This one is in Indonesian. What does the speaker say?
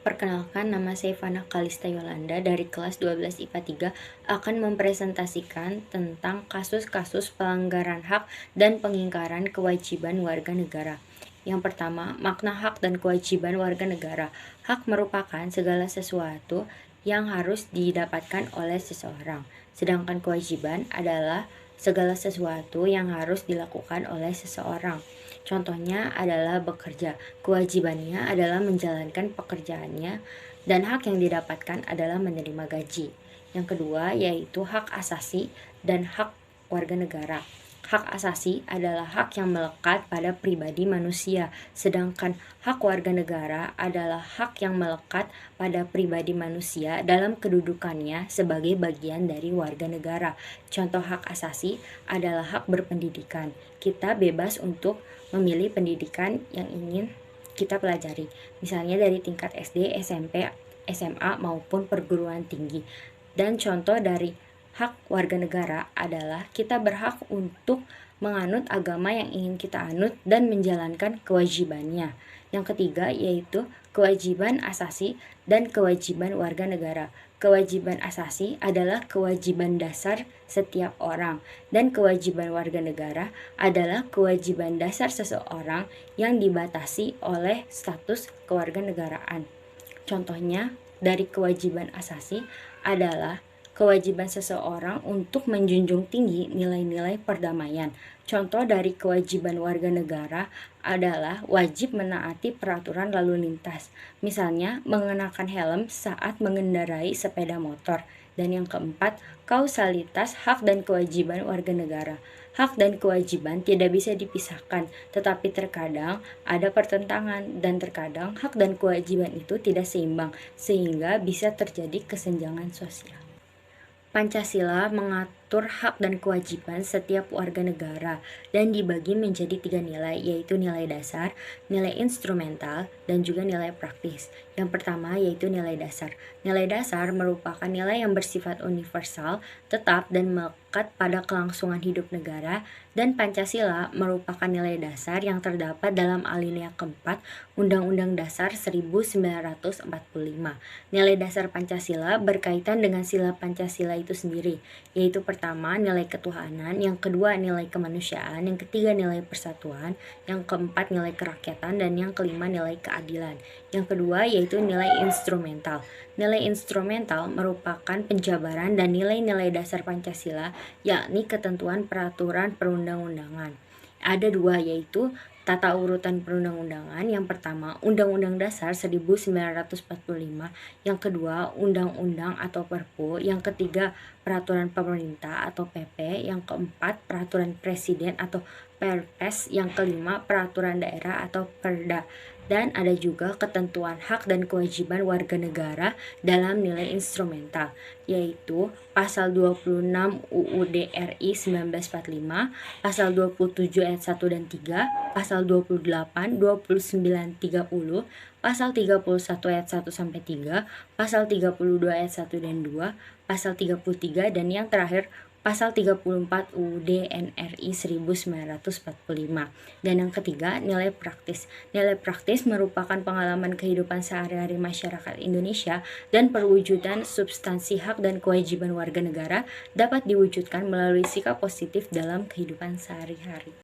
Perkenalkan, nama saya Fana Kalista Yolanda dari kelas 12 IPA 3 akan mempresentasikan tentang kasus-kasus pelanggaran hak dan pengingkaran kewajiban warga negara. Yang pertama, makna hak dan kewajiban warga negara. Hak merupakan segala sesuatu yang harus didapatkan oleh seseorang, sedangkan kewajiban adalah segala sesuatu yang harus dilakukan oleh seseorang. Contohnya adalah bekerja. Kewajibannya adalah menjalankan pekerjaannya dan hak yang didapatkan adalah menerima gaji. Yang kedua yaitu hak asasi dan hak warga negara. Hak asasi adalah hak yang melekat pada pribadi manusia, sedangkan hak warga negara adalah hak yang melekat pada pribadi manusia dalam kedudukannya sebagai bagian dari warga negara. Contoh hak asasi adalah hak berpendidikan. Kita bebas untuk memilih pendidikan yang ingin kita pelajari, misalnya dari tingkat SD, SMP, SMA maupun perguruan tinggi. Dan contoh dari hak warga negara adalah kita berhak untuk menganut agama yang ingin kita anut dan menjalankan kewajibannya. Yang ketiga yaitu kewajiban asasi dan kewajiban warga negara. Kewajiban asasi adalah kewajiban dasar setiap orang, dan kewajiban warga negara adalah kewajiban dasar seseorang yang dibatasi oleh status kewarganegaraan. Contohnya dari kewajiban asasi adalah kewajiban seseorang untuk menjunjung tinggi nilai-nilai perdamaian. Contoh dari kewajiban warga negara adalah wajib menaati peraturan lalu lintas, misalnya mengenakan helm saat mengendarai sepeda motor. Dan yang keempat, kausalitas hak dan kewajiban warga negara. Hak dan kewajiban tidak bisa dipisahkan, tetapi terkadang ada pertentangan dan terkadang hak dan kewajiban itu tidak seimbang, sehingga bisa terjadi kesenjangan sosial. Pancasila mengatur hak dan kewajiban setiap warga negara dan dibagi menjadi 3 nilai, yaitu nilai dasar, nilai instrumental, dan juga nilai praktis. Yang pertama yaitu nilai dasar. Nilai dasar merupakan nilai yang bersifat universal, tetap, dan melekat pada kelangsungan hidup negara, dan Pancasila merupakan nilai dasar yang terdapat dalam alinea keempat Undang-Undang Dasar 1945. Nilai dasar Pancasila berkaitan dengan sila Pancasila itu sendiri, yaitu pertama nilai ketuhanan, yang kedua nilai kemanusiaan, yang ketiga nilai persatuan, yang keempat nilai kerakyatan, dan yang kelima nilai keadilan. Yang kedua yaitu nilai instrumental. Nilai instrumental merupakan penjabaran dan nilai-nilai dasar Pancasila, yakni ketentuan peraturan perundang-undangan. Ada dua, yaitu tata urutan perundang-undangan. Yang pertama, Undang-Undang Dasar 1945. Yang kedua, Undang-Undang atau Perpu. Yang ketiga, Peraturan Pemerintah atau PP. Yang keempat, Peraturan Presiden atau Perpres. Yang kelima, Peraturan Daerah atau Perda. Dan ada juga ketentuan hak dan kewajiban warga negara dalam nilai instrumental, yaitu pasal 26 UUD RI 1945, pasal 27 ayat 1 dan 3, pasal 28, 29, 30, pasal 31 ayat 1 sampai 3, pasal 32 ayat 1 dan 2, pasal 33, dan yang terakhir pasal 34 UUD NRI 1945. Dan yang ketiga, nilai praktis. Nilai praktis merupakan pengalaman kehidupan sehari-hari masyarakat Indonesia dan perwujudan substansi hak dan kewajiban warga negara dapat diwujudkan melalui sikap positif dalam kehidupan sehari-hari.